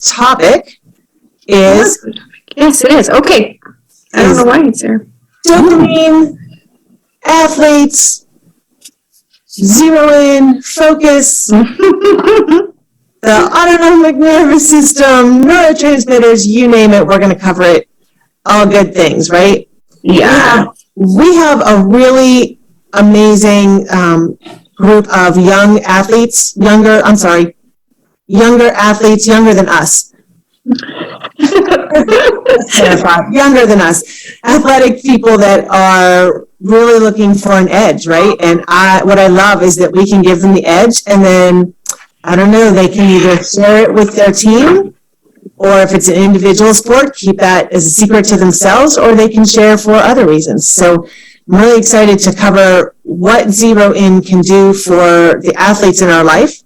topic is... Yes, it is. Okay. I don't know why it's there. Dopamine, athletes, zero in, focus, the autonomic nervous system, neurotransmitters, you name it, we're going to cover it. All good things, right? Yeah. We have a really amazing group of young athletes, younger athletes, younger than us. Younger than us, athletic people that are really looking for an edge, right? And what I love is that we can give them the edge, and then, I don't know, they can either share it with their team, or if it's an individual sport, keep that as a secret to themselves, or they can share for other reasons. So I'm really excited to cover what Zero In can do for the athletes in our life,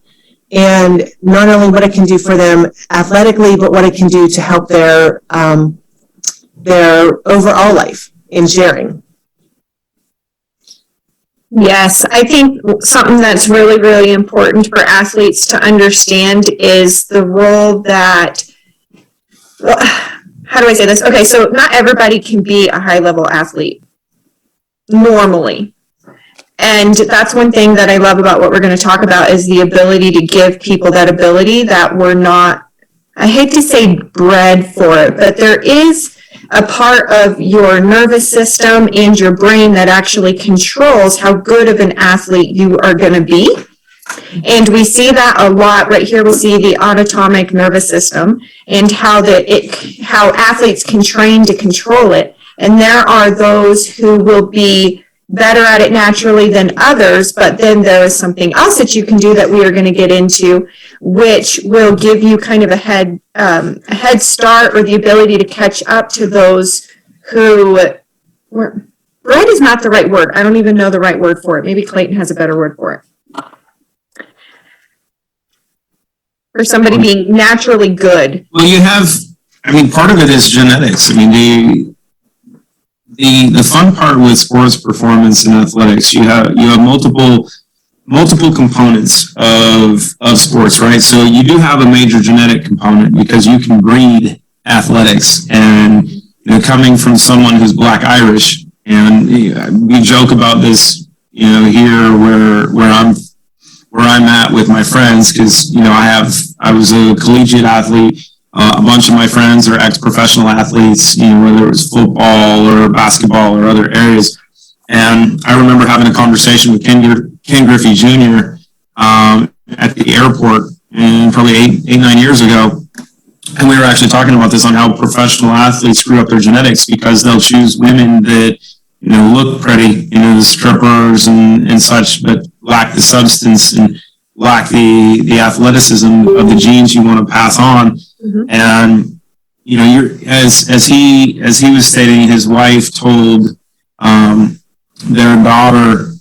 and not only what it can do for them athletically, but what it can do to help their overall life in sharing. Yes, I think something that's really, really important for athletes to understand is the role that, how do I say this? Okay, so not everybody can be a high-level athlete normally. And that's one thing that I love about what we're going to talk about is the ability to give people that ability that we're not, I hate to say bred for it, but there is a part of your nervous system and your brain that actually controls how good of an athlete you are going to be. And we see that a lot right here. We see the autonomic nervous system and how athletes can train to control it. And there are those who will be better at it naturally than others, but then there is something else that you can do that we are going to get into, which will give you kind of a head start or the ability to catch up to those who bred is not the right word. I don't even know the right word for it. Maybe Clayton has a better word for it. For somebody being naturally good. Well, part of it is genetics. I mean, the fun part with sports performance and athletics, you have multiple components of sports, right? So you do have a major genetic component because you can breed athletics, and coming from someone who's Black Irish, and we joke about this, here where I'm at with my friends, because I was a collegiate athlete. A bunch of my friends are ex-professional athletes, whether it was football or basketball or other areas. And I remember having a conversation with Ken Griffey Jr. At the airport, probably 8-9 years ago. And we were actually talking about this on how professional athletes screw up their genetics because they'll choose women that, look pretty, the strippers and such, but lack the substance and lack the athleticism of the genes you want to pass on. Mm-hmm. And as he was stating, his wife told their daughter,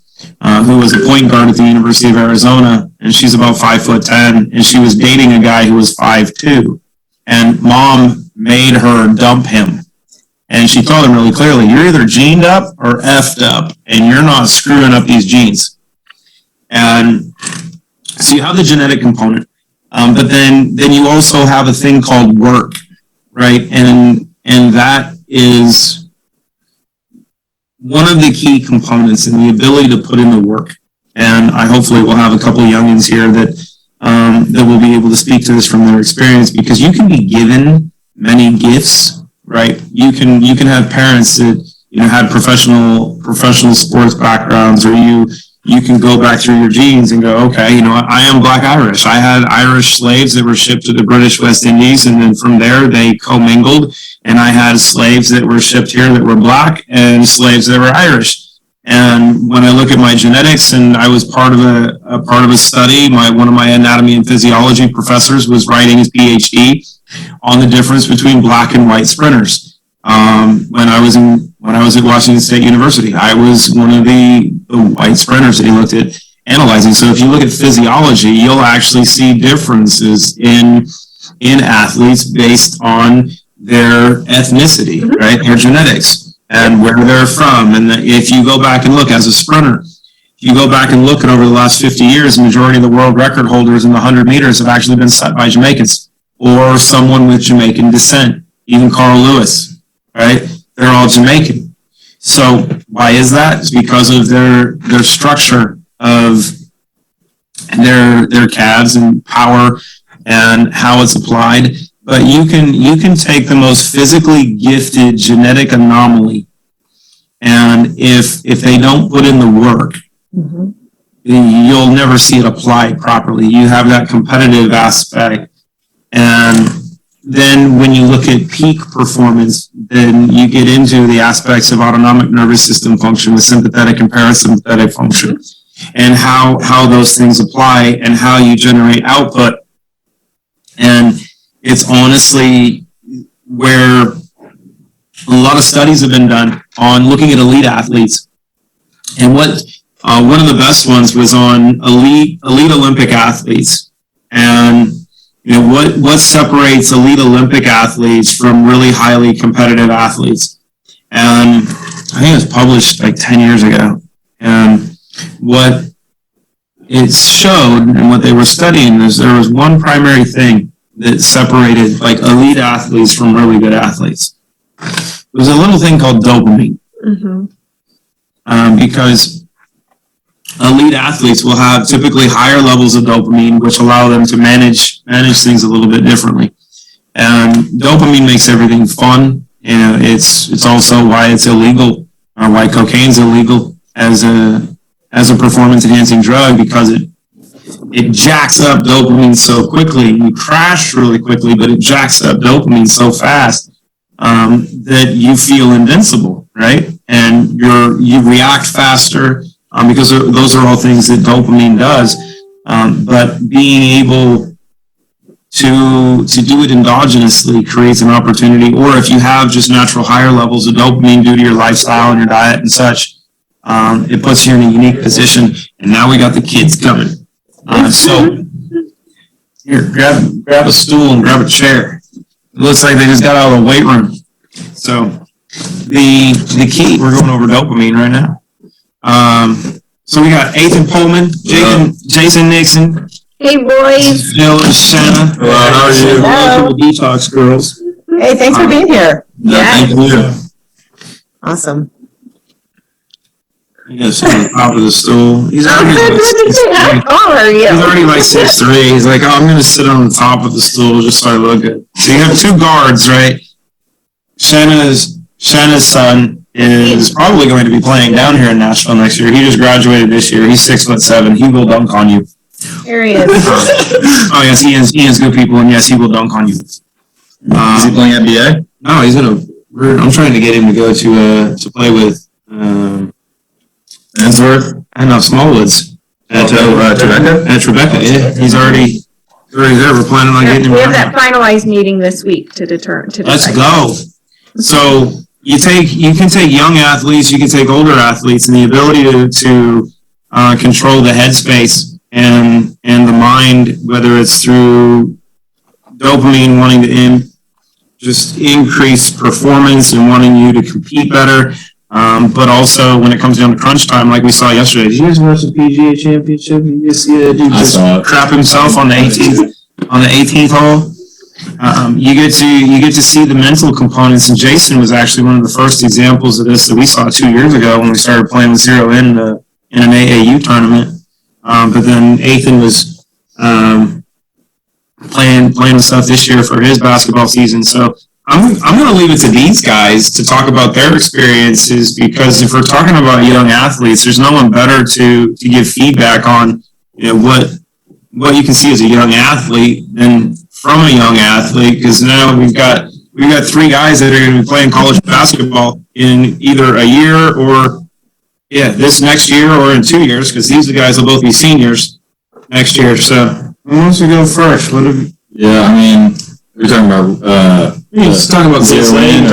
who was a point guard at the University of Arizona, and she's about 5'10", and she was dating a guy who was 5'2", and mom made her dump him. And she told him really clearly, you're either gened up or effed up, and you're not screwing up these genes. And so you have the genetic component. But then you also have a thing called work, right? And that is one of the key components in the ability to put in the work. And I hopefully will have a couple of youngins here that will be able to speak to this from their experience, because you can be given many gifts, right? You can have parents that had professional sports backgrounds, or you can go back through your genes and go, okay, I am Black Irish. I had Irish slaves that were shipped to the British West Indies, and then from there they commingled, and I had slaves that were shipped here that were Black and slaves that were Irish. And when I look at my genetics, and I was part of a study, one of my anatomy and physiology professors was writing his PhD on the difference between Black and white sprinters. When I was at Washington State University, I was one of the white sprinters that he looked at analyzing. So if you look at physiology, you'll actually see differences in athletes based on their ethnicity, right? Their genetics and where they're from. And if you go back and look as a sprinter, if you go back and look at over the last 50 years, the majority of the world record holders in the 100 meters have actually been set by Jamaicans or someone with Jamaican descent, even Carl Lewis, right? They're all Jamaican. So why is that? It's because of their structure of their calves and power and how it's applied. But you can take the most physically gifted genetic anomaly, and if they don't put in the work, you'll never see it applied properly. You have that competitive aspect, and then when you look at peak performance, then you get into the aspects of autonomic nervous system function, the sympathetic and parasympathetic function, and how those things apply and how you generate output. And it's honestly where a lot of studies have been done on looking at elite athletes. And what one of the best ones was on elite Olympic athletes. And what separates elite Olympic athletes from really highly competitive athletes? And I think it was published like 10 years ago. And what it showed and what they were studying is there was one primary thing that separated like elite athletes from really good athletes. It was a little thing called dopamine. Because elite athletes will have typically higher levels of dopamine, which allow them to manage things a little bit differently. And dopamine makes everything fun. It's also why it's illegal, or why cocaine's illegal as a performance enhancing drug, because it jacks up dopamine so quickly. You crash really quickly, but it jacks up dopamine so fast that you feel invincible, right? And you react faster because those are all things that dopamine does. But being able to do it endogenously creates an opportunity, or if you have just natural higher levels of dopamine due to your lifestyle and your diet and such, it puts you in a unique position. And now we got the kids coming. So here, grab a stool and grab a chair. It looks like they just got out of the weight room. So the key, we're going over dopamine right now. So we got Ethan Pullman, Jason Nixon. Hey, boys. Jill and Shanna. Hello, how are you? Welcome to Detox, girls. Hey, thanks for being here. Thank you. Awesome. You gotta sit on the top of the stool. He's already like 6'3". He's like, I'm gonna sit on the top of the stool just so I look good. So you have two guards, right? Shanna's son is probably going to be playing down here in Nashville next year. He just graduated this year. He's 6'7". He will dunk on you. Here he is. Oh yes, Ian's good people, and yes, he will dunk on you. Is he playing NBA? No, he's I'm trying to get him to go to play with Answorth? I know Smallwoods at Tribeca? At Tribeca, yeah. He's already there. We're planning on getting him. We have down. that finalized meeting this week to decide. Let's go. So you can take young athletes, you can take older athletes, and the ability to control the headspace and the mind, whether it's through dopamine wanting to just increase performance and wanting you to compete better, but also when it comes down to crunch time, like we saw yesterday. Did you guys watch the PGA Championship? You just see that dude just crap himself on the 18th hole. You get to see the mental components, and Jason was actually one of the first examples of this that we saw 2 years ago when we started playing with Zero in an AAU tournament. But then Ethan was playing with stuff this year for his basketball season. So I'm going to leave it to these guys to talk about their experiences, because if we're talking about young athletes, there's no one better to give feedback on what you can see as a young athlete than from a young athlete, because now we've got three guys that are going to be playing college basketball in either a year or this next year or in 2 years, because these guys will both be seniors next year. So who wants to go first? Yeah, I mean, we're talking about let's talk about Zero In.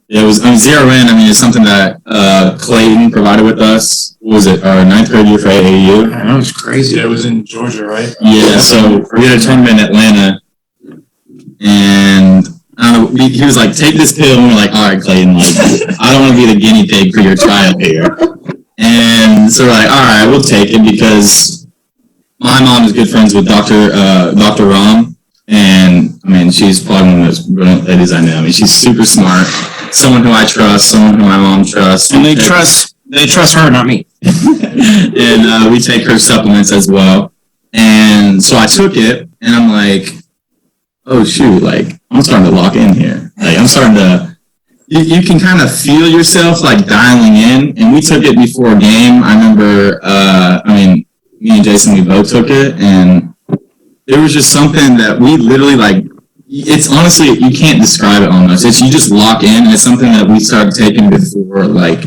Yeah, it was Zero In. I mean, it's something that Clayton provided with us. What was it? Our 9th grade year for AAU. That was crazy. Yeah, it was in Georgia, right? Yeah, so we had a tournament in Atlanta, and I don't know, he was like, take this pill, and we're like, all right, Clayton, like, I don't want to be the guinea pig for your trial here. And so we're like, all right, we'll take it, because my mom is good friends with Dr. Ram, And I mean, she's probably one of the most brilliant ladies I know. I mean, she's super smart, someone who I trust, someone who my mom trusts. And they trust her, not me. And we take her supplements as well. And so I took it, and I'm like, oh shoot, like I'm starting to lock in here. Like I'm starting to, you can kind of feel yourself like dialing in. And we took it before a game. I remember, me and Jason, we both took it, and there was just something that we literally like, it's honestly, you can't describe it almost. It's, you just lock in, and it's something that we started taking before like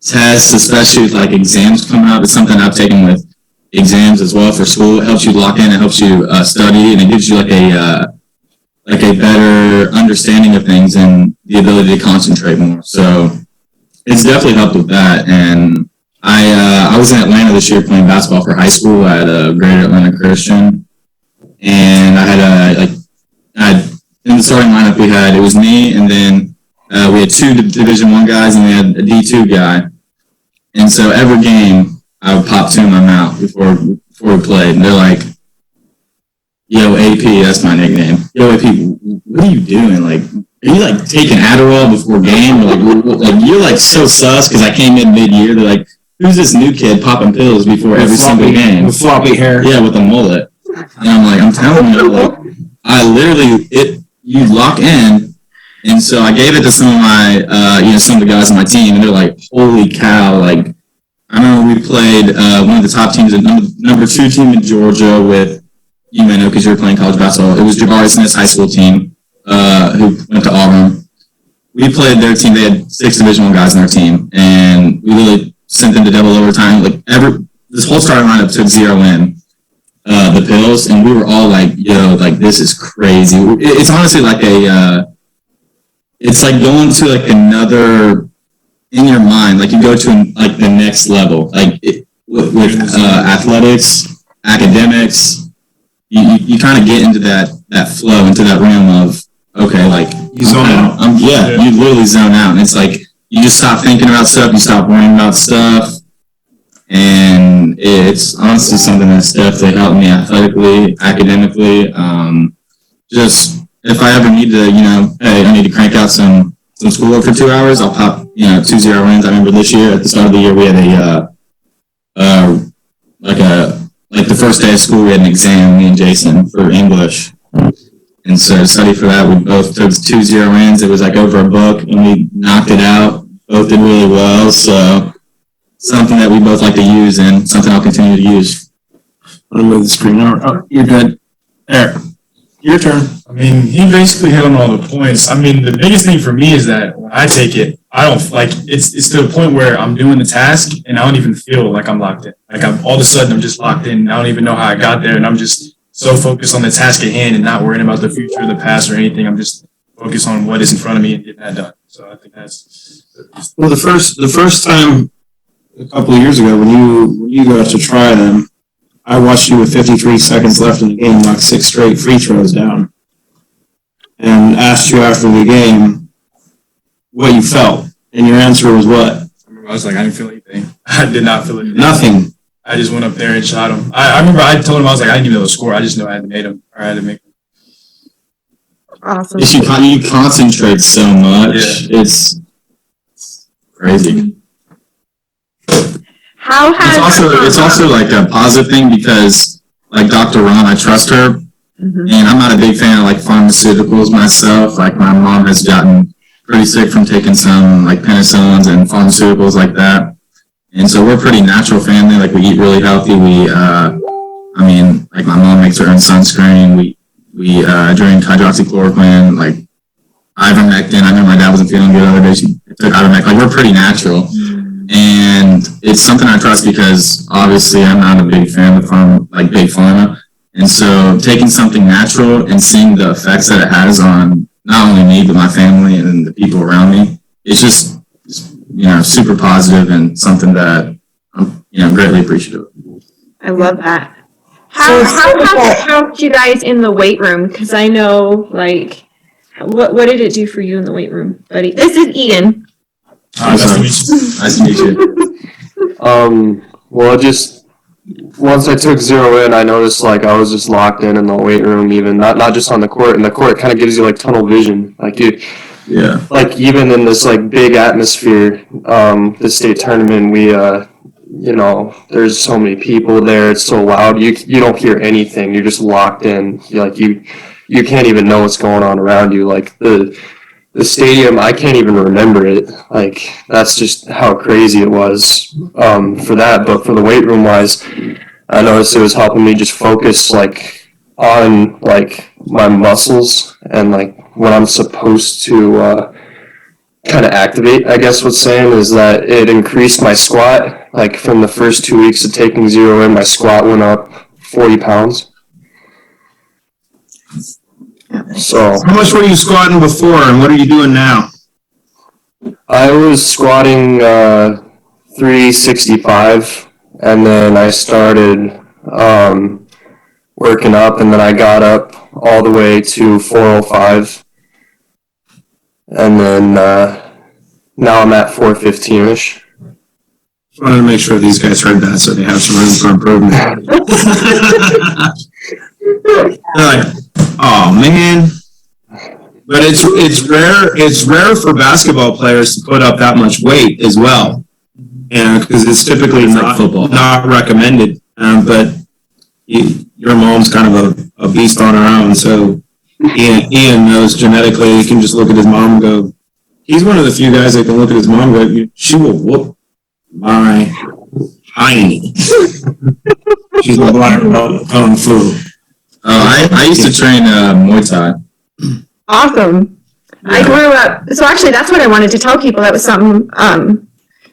tests, especially with like exams coming up. It's something I've taken with exams as well for school. It helps you lock in, it helps you study, and it gives you like a better understanding of things and the ability to concentrate more. So it's definitely helped with that. And I was in Atlanta this year playing basketball for high school at Greater Atlanta Christian, and I had in the starting lineup it was me, and then we had two Division I guys, and we had a D2 guy. And so every game I would pop two in my mouth before we played, and they're like, "Yo, AP," that's my nickname. "Yo, AP, what are you doing? Like, are you like taking Adderall before game? Or like you're like so sus," because I came in mid-year. They're like, "Who's this new kid popping pills before every single game?" With floppy hair. Yeah, with a mullet. And I'm like, I'm telling you, like, I literally, you lock in. And so I gave it to some of my, some of the guys on my team, and they're like, "Holy cow!" Like, I remember we played one of the top teams, number 2 team in Georgia with, you may know because you were playing college basketball. It was Jabari Smith's high school team who went to Auburn. We played their team. They had 6 Division I guys on their team, and we really sent them to double overtime. Like this whole starting lineup took 0 in the pills, and we were all like, "Yo, like this is crazy." It's honestly like it's like going to like another, in your mind, like you go to like the next level, like with athletics, academics, you kind of get into that flow, into that realm of, okay, like you zone out. You literally zone out, and it's like you just stop thinking about stuff, you stop worrying about stuff, and it's honestly something that's definitely helped me athletically, academically. Just if I ever need to, hey, I need to crank out some schoolwork for 2 hours, I'll pop, 2 0 wins. I remember this year, at the start of the year, we had like the first day of school, we had an exam, me and Jason, for English. And so to study for that, we both took 2 0 wins. It was like over a book, and we knocked it out. Both did really well. So something that we both like to use, and something I'll continue to use. I'm gonna move the screen over. Oh, you're good. There. Your turn. I mean, he basically hit on all the points. I mean, the biggest thing for me is that when I take it, I don't like it's to the point where I'm doing the task and I don't even feel like I'm locked in. Like all of a sudden I'm just locked in. I don't even know how I got there, and I'm just so focused on the task at hand and not worrying about the future or the past or anything. I'm just focused on what is in front of me and getting that done. So I think that's well. The first time a couple of years ago when you got to try them, I watched you with 53 seconds left in the game knock 6 straight free throws down, and asked you after the game what you felt, and your answer was what? I was like, I didn't feel anything. I did not feel anything. Nothing. I just went up there and shot him. I remember I told him, I was like, I didn't even know the score. I just know I had made him, or I had to make him. Awesome. You concentrate so much. Yeah. It's crazy. How has It's also like a positive thing, because like Dr. Ron, I trust her, and I'm not a big fan of like pharmaceuticals myself. Like my mom has gotten pretty sick from taking some like penicillins and pharmaceuticals like that. And so we're a pretty natural family. Like we eat really healthy. We, like my mom makes her own sunscreen. We drink hydroxychloroquine, like ivermectin. I remember my dad wasn't feeling good the other day. She took ivermectin. Like we're pretty natural. And it's something I trust, because obviously I'm not a big fan of big pharma. And so taking something natural and seeing the effects that it has on not only me, but my family and the people around me, it's just super positive, and something that I'm, greatly appreciative of. I love that. How has it helped you guys in the weight room? Because I know, like, what did it do for you in the weight room, buddy? This is Eden. Nice to meet you. Nice to meet you. Well, it just once I took zero in, I noticed like I was just locked in the weight room, even not just on the court. And the court kind of gives you like tunnel vision. Like, dude, Yeah. like even in this like big atmosphere, the state tournament, we there's so many people there. It's so loud. You don't hear anything. You're just locked in. You can't even know what's going on around you. Like the stadium, I can't even remember it. Like, that's just how crazy it was for that. But for the weight room wise, I noticed it was helping me just focus like on like my muscles and like what I'm supposed to kind of activate. I guess what's saying is that it increased my squat. Like from the first 2 weeks of taking zero in, my squat went up 40 pounds. So How much were you squatting before, and what are you doing now? I was squatting 365, and then I started working up, and then I got up all the way to 405, and then now I'm at 415-ish. Just wanted to make sure these guys heard that, so they have some room for improvement. They're like, oh man. But it's rare for basketball players to put up that much weight as well. Because it's typically like football. Not recommended. But your mom's kind of a beast on her own, so Ian knows genetically. He can just look at his mom and go, he's one of the few guys that can look at his mom and go, she will whoop my hiney. She's a black belt kung fu. I used to train Muay Thai. Awesome. I grew up, so actually that's what I wanted to tell people. That was something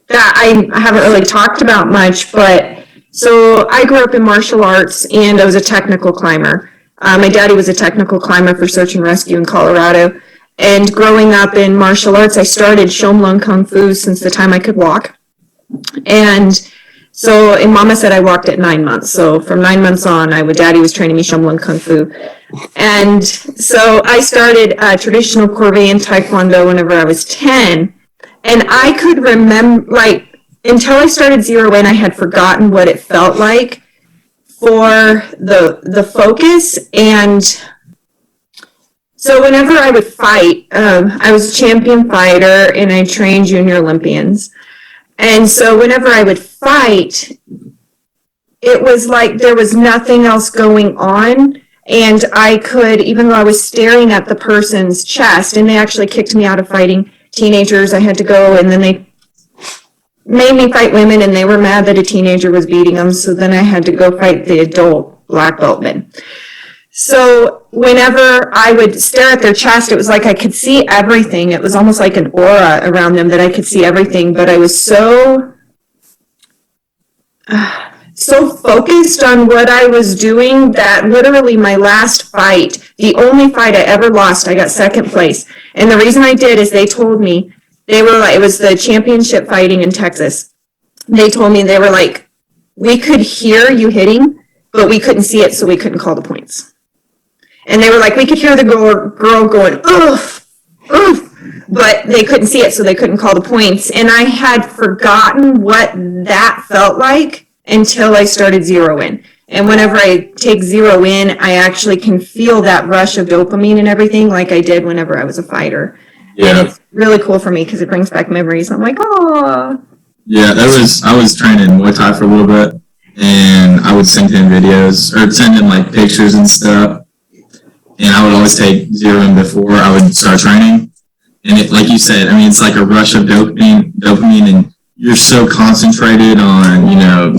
that I haven't really talked about much, but so I grew up in martial arts and I was a technical climber. My daddy was a technical climber for search and rescue in Colorado. And growing up in martial arts, I started Shomlung Kung Fu since the time I could walk. And so, and Mama said I walked at 9 months. So from 9 months on, Daddy was training me Shomlung Kung Fu. And so I started traditional Korean Taekwondo whenever I was 10. And I could remember, like, until I started zero in, I had forgotten what it felt like for the focus. And so whenever I would fight, I was a champion fighter and I trained junior Olympians. And so whenever I would fight, it was like there was nothing else going on. And I could, even though I was staring at the person's chest, and they actually kicked me out of fighting teenagers, I had to go, and then they made me fight women, and they were mad that a teenager was beating them. So then I had to go fight the adult black belt men. So whenever I would stare at their chest, it was like I could see everything. It was almost like an aura around them that I could see everything. But I was so focused on what I was doing that literally my last fight, the only fight I ever lost, I got second place. And the reason I did is they told me, they were like, it was the championship fighting in Texas. They told me, they were like, we could hear you hitting, but we couldn't see it, so we couldn't call the points. And they were like, we could hear the girl going, oof, oof, but they couldn't see it, so they couldn't call the points. And I had forgotten what that felt like until I started zero in. And whenever I take zero in, I actually can feel that rush of dopamine and everything like I did whenever I was a fighter. Yeah. And it's really cool for me because it brings back memories. I'm like, oh. Yeah, I was training Muay Thai for a little bit, and I would send him videos or send him like pictures and stuff. And I would always take zero in before I would start training. And it, like you said, I mean, it's like a rush of dopamine, and you're so concentrated on, you know,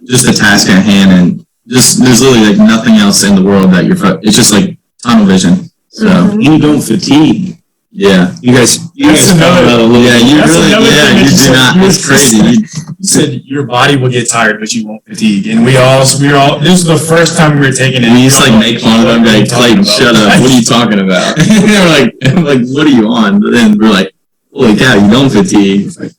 just the task at hand, and just there's literally like nothing else in the world that it's just like tunnel vision. So You don't fatigue. yeah, You guys another- yeah, you That's really, another yeah, thing you that do not. It's crazy. You said your body will get tired, but you won't fatigue. And we all, this was the first time we were taking it. And you just like make fun of them, like, Clayton, shut up. What are you talking about? They're like, what are you on? But then we're like, holy cow, you don't fatigue. It's like,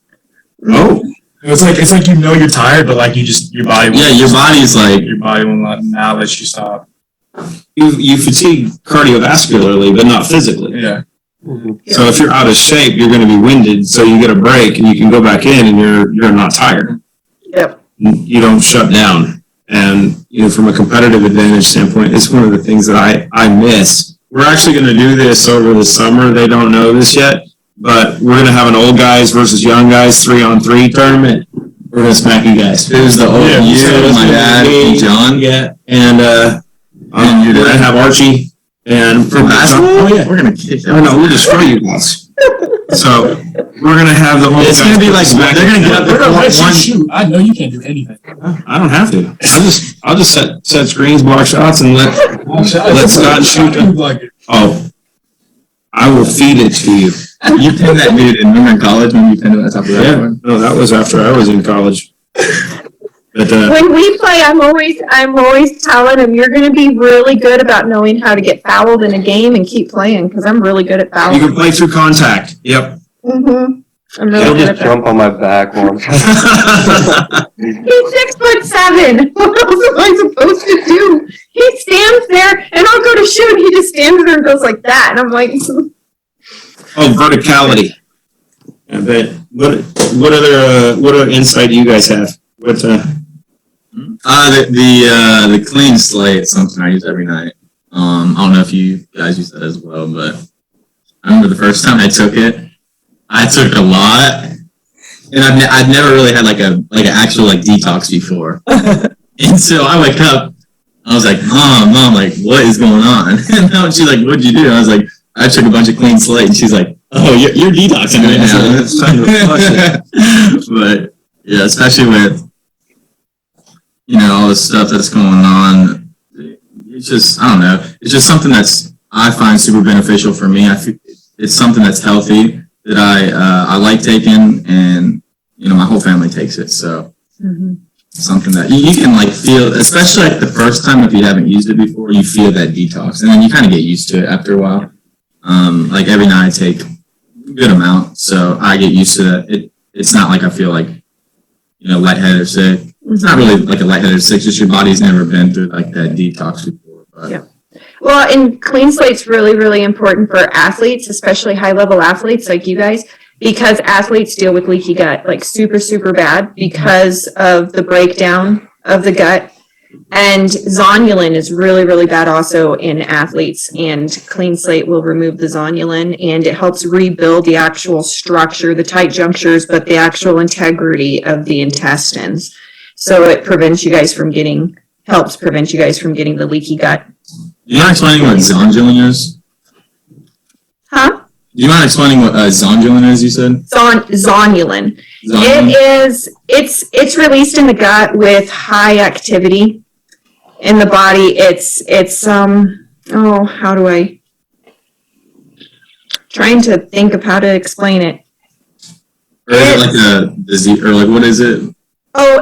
oh, It's like you know you're tired, but like your body will. yeah, your body's like, Your body will not let you stop. you fatigue cardiovascularly, but not physically. Yeah. So if you're out of shape, you're going to be winded. So you get a break and you can go back in, and you're not tired. Yep. You don't shut down. And, from a competitive advantage standpoint, it's one of the things that I miss. We're actually going to do this over the summer. They don't know this yet, but we're going to have an old guys versus young guys 3-on-3 tournament. We're going to smack you guys. It was the old my dad, and John. Yeah. And you're going to have Archie. And For basketball? Oh, yeah. We're going to kick that. Oh, no, we'll destroy you guys. So we're going to have the whole It's going to be like, they're going to get up We're there. gonna let you shoot. I know you can't do anything. I don't have to. I'll just set screens, block shots, and let Scott shoot them. Oh, I will feed it to you. You pinned that dude in, remember in college when you pinned it at the top of that one? No, that was after I was in college. But When we play, I'm always telling him, you're going to be really good about knowing how to get fouled in a game and keep playing, because I'm really good at you fouling. can play through contact. Yep. Mm-hmm. I'm really He'll good at just that. jump on my back once. He's 6'7". What else am I supposed to do? He stands there, and I'll go to shoot, and he just stands there and goes like that, and I'm like, Oh, verticality. I bet. What other insight do you guys have? The clean slate is something I use every night. I don't know if you guys use that as well, but I remember the first time I took it, I took a lot, and I'd never really had like an actual like detox before. And so I wake up, I was like, Mom, like what is going on? And now she's like, what'd you do? I was like, I took a bunch of clean slate, and she's like, oh, you're detoxing right now. It's time to flush it. But yeah, especially with all the stuff that's going on, it's just, I don't know, it's just something I find super beneficial for me. I feel it's something that's healthy that I like taking, and my whole family takes it. So something that you can like feel, especially like the first time if you haven't used it before, you feel that detox, and then you kind of get used to it after a while. Like every night I take a good amount, so I get used to that. It's not like I feel like lightheaded or sick. It's not really like a lightheaded or sick, just your body's never been through like that detox before. But. Yeah. Well, and clean slate's really, really important for athletes, especially high-level athletes like you guys, because athletes deal with leaky gut like super, super bad because of the breakdown of the gut. And zonulin is really, really bad also in athletes, and clean slate will remove the zonulin, and it helps rebuild the actual structure, the tight junctures, but the actual integrity of the intestines. So it helps prevent you guys from getting the leaky gut. Do you mind explaining what zonulin is? Huh? Do you mind explaining what zonulin is, you said? Zonulin. It's released in the gut with high activity in the body. How do I trying to think of how to explain it. Or is it like a disease, or like what is it?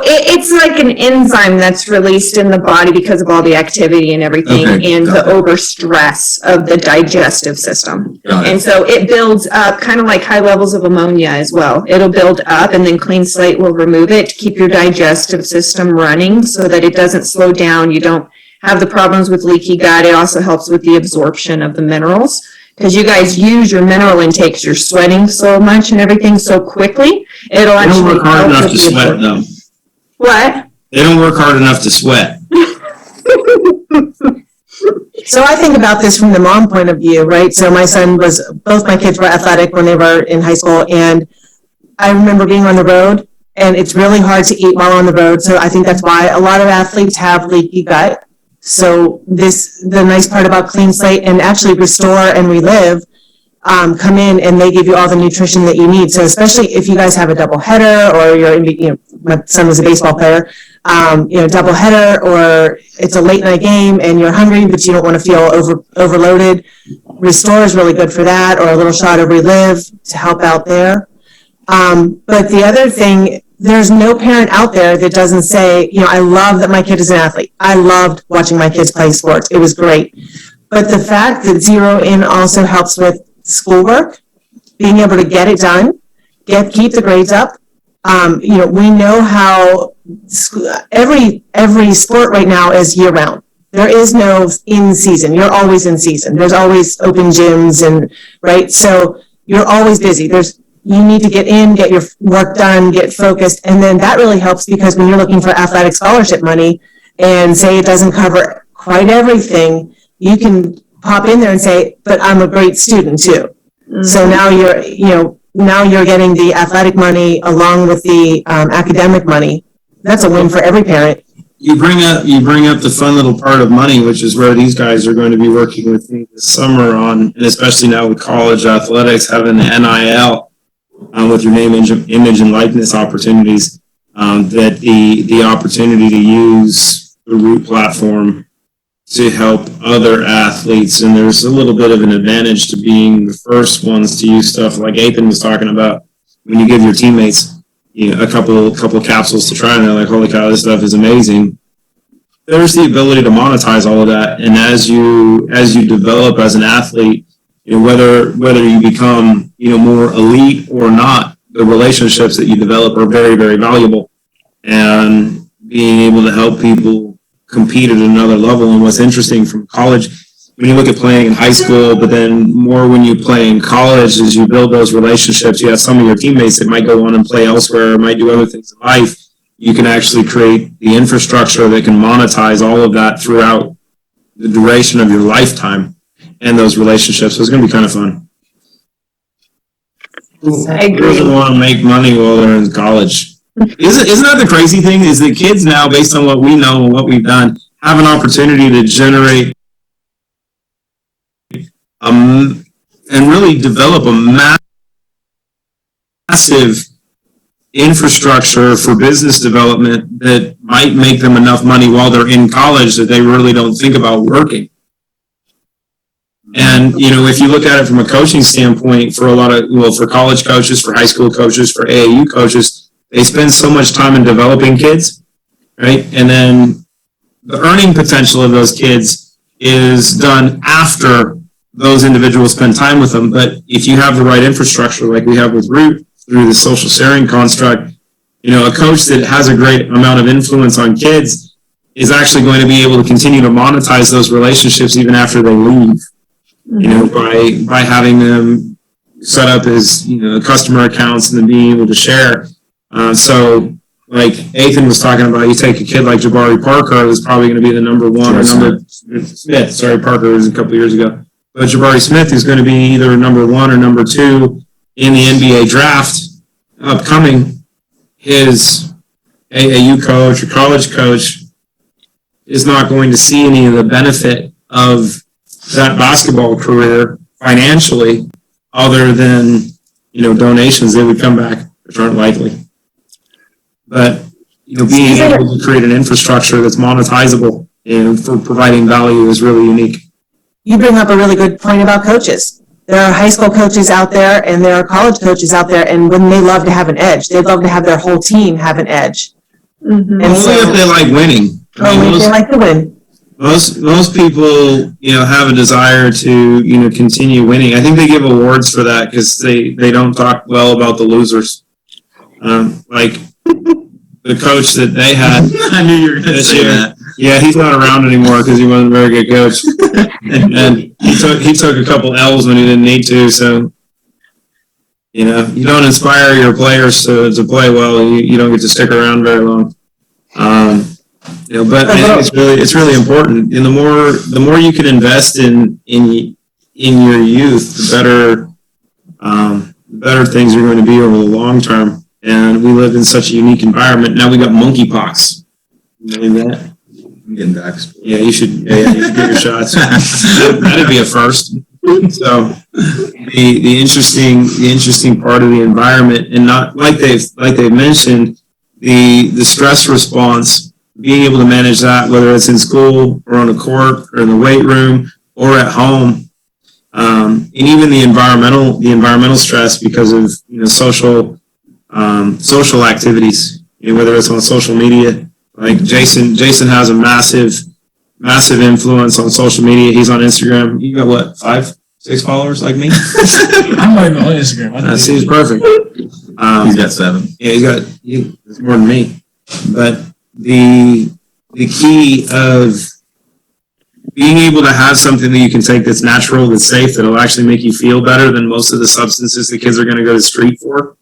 It's like an enzyme that's released in the body because of all the activity and everything, and the overstress of the digestive system. And so it builds up kind of like high levels of ammonia as well. It'll build up, and then clean slate will remove it to keep your digestive system running so that it doesn't slow down. You don't have the problems with leaky gut. It also helps with the absorption of the minerals, because you guys use your mineral intakes. You're sweating so much and everything so quickly. It'll They don't work hard enough to sweat, though. What? They don't work hard enough to sweat. So I think about this from the mom point of view, right? So both my kids were athletic when they were in high school, and I remember being on the road, and it's really hard to eat while on the road. So I think that's why a lot of athletes have leaky gut. So the nice part about Clean Slate and actually Restore and Relive come in and they give you all the nutrition that you need. So especially if you guys have a double header, or my son was a baseball player, double header, or it's a late night game and you're hungry, but you don't want to feel overloaded. Restore is really good for that, or a little shot of Relive to help out there. But the other thing, there's no parent out there that doesn't say, I love that my kid is an athlete. I loved watching my kids play sports. It was great. But the fact that Zero In also helps with schoolwork, being able to get it done, keep the grades up. We know how every sport right now is year round. There is no in season. You're always in season. There's always open gyms right? So you're always busy. You need to get in, get your work done, get focused. And then that really helps, because when you're looking for athletic scholarship money and say it doesn't cover quite everything, you can pop in there and say, but I'm a great student too. So now you're getting the athletic money along with the academic money. That's a win for every parent. You bring up the fun little part of money, which is where these guys are going to be working with me this summer on, and especially now with college athletics, having the NIL with your name, image, and likeness opportunities. That the opportunity to use the Root platform to help other athletes, and there's a little bit of an advantage to being the first ones to use stuff like Ethan was talking about. When you give your teammates a couple capsules to try, and they're like, "Holy cow, this stuff is amazing." There's the ability to monetize all of that, and as you develop as an athlete, whether you become more elite or not, the relationships that you develop are very, very valuable, and being able to help people compete at another level. And what's interesting from college, when you look at playing in high school, but then more when you play in college, as you build those relationships, you have some of your teammates that might go on and play elsewhere, might do other things in life. You can actually create the infrastructure that can monetize all of that throughout the duration of your lifetime and those relationships. So it's going to be kind of fun. I Who doesn't want to make money while they're in college? Isn't that the crazy thing? Is that kids now, based on what we know and what we've done, have an opportunity to generate and really develop a massive infrastructure for business development that might make them enough money while they're in college that they really don't think about working. And, if you look at it from a coaching standpoint, for for college coaches, for high school coaches, for AAU coaches, they spend so much time in developing kids, right? And then the earning potential of those kids is done after those individuals spend time with them. But if you have the right infrastructure, like we have with Root, through the social sharing construct, a coach that has a great amount of influence on kids is actually going to be able to continue to monetize those relationships even after they leave, by having them set up as, customer accounts and then being able to share. So like Ethan was talking about, you take a kid like Jabari Parker, who's probably going to be the number one or Smith. Sorry, Parker was a couple years ago. But Jabari Smith is going to be either number one or number two in the NBA draft upcoming. His AAU coach or college coach is not going to see any of the benefit of that basketball career financially other than, donations that would come back, which aren't likely. But, being able to create an infrastructure that's monetizable and for providing value is really unique. You bring up a really good point about coaches. There are high school coaches out there and there are college coaches out there, and when they love to have an edge, they'd love to have their whole team have an edge. Mm-hmm. And Only if they like winning. Only if they like to win. Most people, have a desire to, continue winning. I think they give awards for that because they don't talk well about the losers. Like the coach that they had. I knew you were going to say that. Yeah, he's not around anymore because he wasn't a very good coach. And he took a couple L's when he didn't need to. So, you don't inspire your players to play well. You don't get to stick around very long. But I think it's really important. And the more you can invest in your youth, the better things are going to be over the long term. And we live in such a unique environment. Now we got monkeypox. You believe that? I'm getting vaxxed. Yeah, you should get your shots. That'd be a first. So the interesting part of the environment, and not like they've mentioned, the stress response, being able to manage that, whether it's in school or on a court or in the weight room or at home, and even the environmental stress because of social activities, whether it's on social media. Like Jason has a massive influence on social media. He's on Instagram. You got what, 5-6 followers like me? I'm not even on Instagram. That seems perfect. He's got 7. Yeah, it's more than me. But the key of being able to have something that you can take that's natural, that's safe, that'll actually make you feel better than most of the substances the kids are going to go to the street for.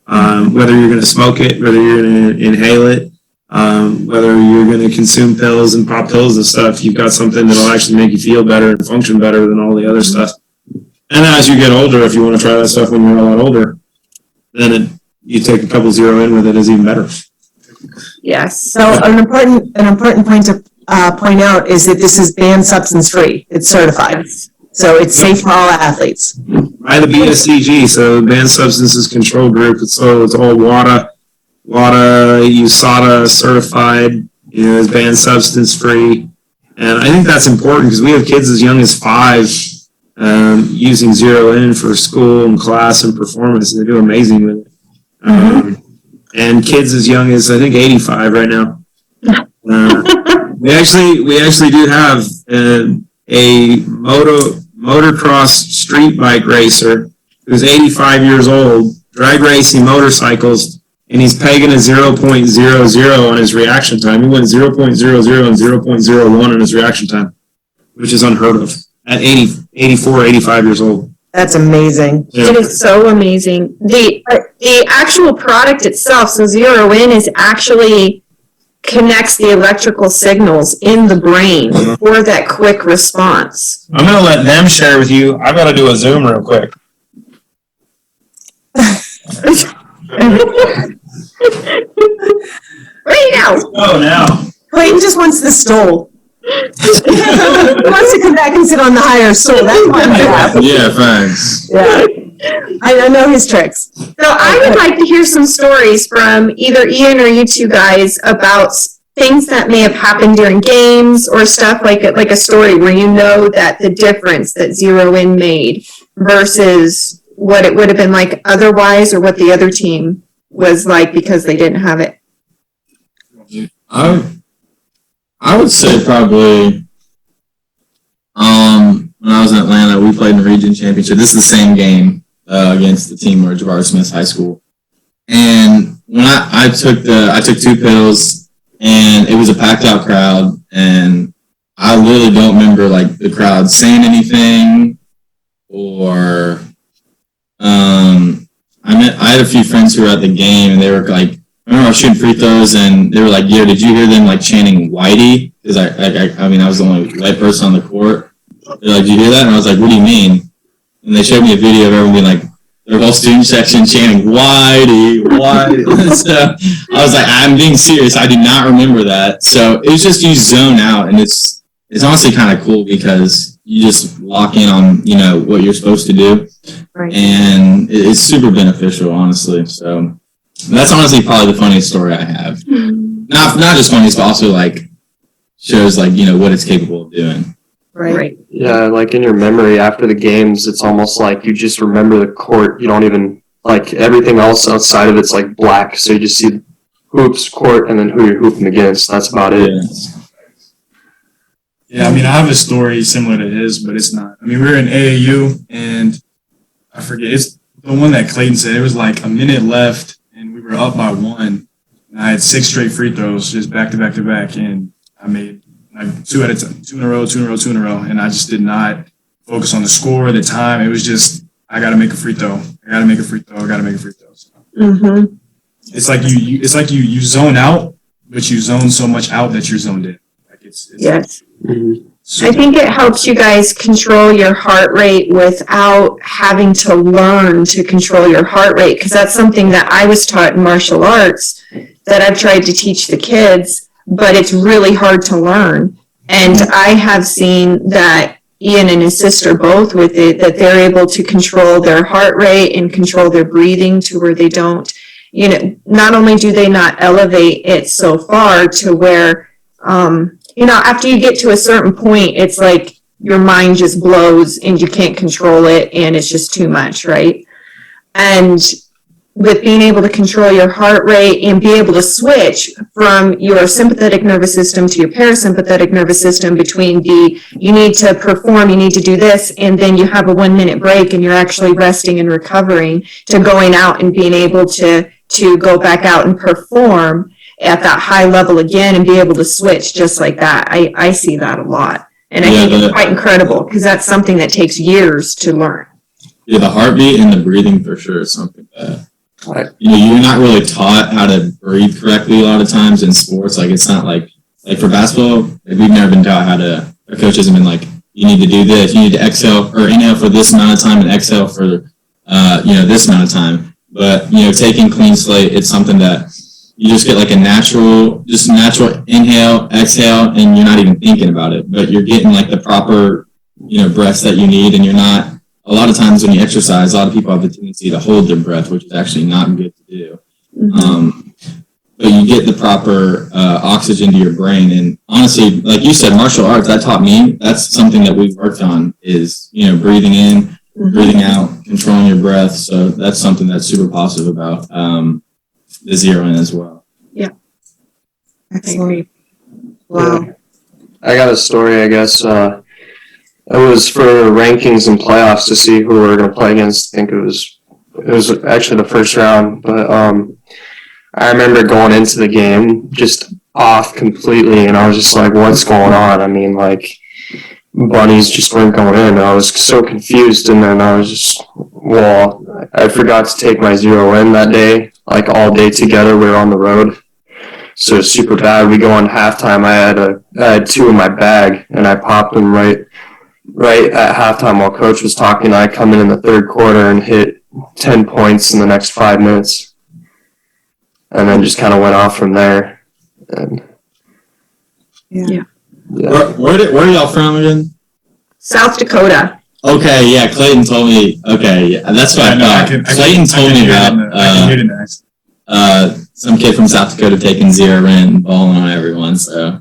Whether you're going to smoke it, whether you're going to inhale it, Whether you're going to consume pills and pop pills and stuff, you've got something that'll actually make you feel better and function better than all the other stuff. And as you get older, if you want to try that stuff when you're a lot older, then you take a couple zero in with it is even better. Yes. So an important point to point out is that this is banned substance free. It's certified. So it's safe for all athletes. By the BSCG, so Banned Substances Control Group. It's all WADA, USADA certified. It's banned substance free, and I think that's important because we have kids as young as 5 using Zero In for school and class and performance, and they do amazing with it. And kids as young as I think 85 right now. We actually do have a motocross street bike racer who's 85 years old, drag racing motorcycles, and he's pegging a 0.00 on his reaction time. He went 0.00 and 0.01 on his reaction time, which is unheard of at 84, 85 years old. That's amazing. Yeah. It is so amazing. The actual product itself, so Zero In, is actually connects the electrical signals in the brain for that quick response. I'm going to let them share with you. I've got to do a Zoom real quick. Right now. Oh, now. Clayton just wants the stool. He wants to come back and sit on the higher stool. That's what I'm happy. Yeah, thanks. Yeah. I know his tricks. So I would like to hear some stories from either Ian or you two guys about things that may have happened during games or stuff like a story where you know that the difference that Zero In made versus what it would have been like otherwise, or what the other team was like because they didn't have it. I would say probably when I was in Atlanta, we played in the region championship. This is the same game against the team where Jabari Smith's high school. And when I took 2 pills, and it was a packed out crowd, and I literally don't remember like the crowd saying anything, or I had a few friends who were at the game, and they were like, I remember I was shooting free throws, and they were like, "Yo, did you hear them like chanting Whitey?" Because I was the only white person on the court. They're like, "Did you hear that?" And I was like, "What do you mean?" And they showed me a video of everyone being like, their whole student section chanting Whitey, Whitey. So I was like, I'm being serious. I do not remember that. So it was just you zone out, and it's honestly kind of cool because you just lock in on what you're supposed to do, Right. and it's super beneficial, honestly. So. That's honestly probably the funniest story I have. Not just funniest, but also like shows like what it's capable of doing. Right. Yeah, like in your memory after the games, it's almost like you just remember the court. You don't even, like, everything else outside of it's like black. So you just see hoops, court, and then who you're hooping against. That's about it. Yeah, I mean, I have a story similar to his, but it's not. I mean, we were in AAU, and I forget, it's the one that Clayton said. It was like a minute left, and we were up by 1. And I had 6 straight free throws, just back to back to back, and I made like 2 at a time, 2 in a row, and I just did not focus on the score, the time. It was just, I got to make a free throw. I got to make a free throw. So Mm-hmm. it's like you zone out, but you zone so much out that you're zoned in. Like it's Yes. Mhm. I think it helps you guys control your heart rate without having to learn to control your heart rate, because that's something that I was taught in martial arts that I've tried to teach the kids, but it's really hard to learn. And I have seen that Ian and his sister both with it, that they're able to control their heart rate and control their breathing to where they don't, not only do they not elevate it so far to where, after you get to a certain point, it's like your mind just blows and you can't control it and it's just too much, right? And with being able to control your heart rate and be able to switch from your sympathetic nervous system to your parasympathetic nervous system between you need to perform, you need to do this, and then you have a 1-minute break and you're actually resting and recovering, to going out and being able to go back out and perform at that high level again and be able to switch just like that. I see that a lot. And I think it's quite incredible because that's something that takes years to learn. Yeah, the heartbeat and the breathing for sure is something that you're not really taught how to breathe correctly a lot of times in sports. Like, it's not like for basketball, like, we've never been taught how to, our coach hasn't been like, you need to do this, you need to exhale or inhale for this amount of time and exhale for, this amount of time. But, taking Clean Slate, it's something that you just get like a natural inhale, exhale, and you're not even thinking about it, but you're getting like the proper, breaths that you need. And you're not, a lot of times when you exercise, a lot of people have the tendency to hold their breath, which is actually not good to do. Mm-hmm. But you get the proper oxygen to your brain. And honestly, like you said, martial arts, that taught me, that's something that we've worked on is, breathing in, breathing out, controlling your breath. So that's something that's super positive about the zero in as well. Yeah. Excellent. Wow. I got a story, I guess. It was for rankings and playoffs to see who we were going to play against. I think it was actually the first round, but I remember going into the game just off completely, and I was just like, what's going on? I mean, like, bunnies just weren't going in. I was so confused, and then I was just, I forgot to take my zero in that day, like all day together. We were on the road, so it was super bad. We go on halftime. I had two in my bag, and I popped them right at halftime while coach was talking. I come in the third quarter and hit 10 points in the next 5 minutes. And then just kind of went off from there. And Yeah. Where are y'all from again? South Dakota. Okay, yeah, Clayton told me. Okay, yeah, that's what I thought. Clayton told me about some kid from South Dakota taking zero in and balling on everyone. So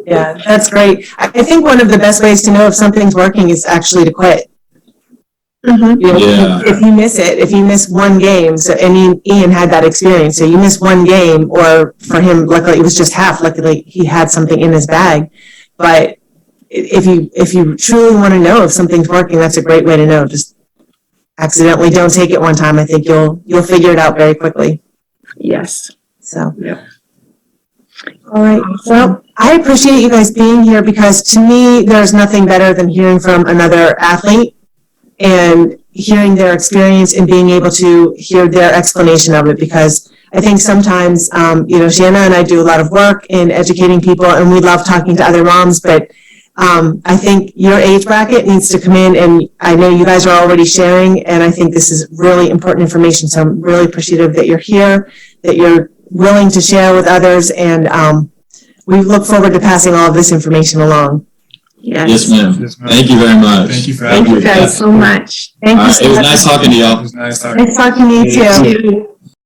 Yeah, that's great. I think one of the best ways to know if something's working is actually to quit. Mm-hmm. If you miss it, if you miss one game, so Ian had that experience. So you miss one game, or for him, luckily it was just half. Luckily he had something in his bag. But if you truly want to know if something's working, that's a great way to know. Just accidentally don't take it one time. I think you'll figure it out very quickly. Yes. So. Yep. All right. Well, I appreciate you guys being here because to me, there's nothing better than hearing from another athlete and hearing their experience and being able to hear their explanation of it. Because I think sometimes, Shanna and I do a lot of work in educating people, and we love talking to other moms, but I think your age bracket needs to come in, and I know you guys are already sharing, and I think this is really important information. So I'm really appreciative that you're here, that you're willing to share with others, and we look forward to passing all of this information along. Yes, ma'am. Thank you very much. Thank you for having me. Thank you guys so much. Thank you so It was much. nice talking to y'all. It was nice talking. Nice talking to you too. You too.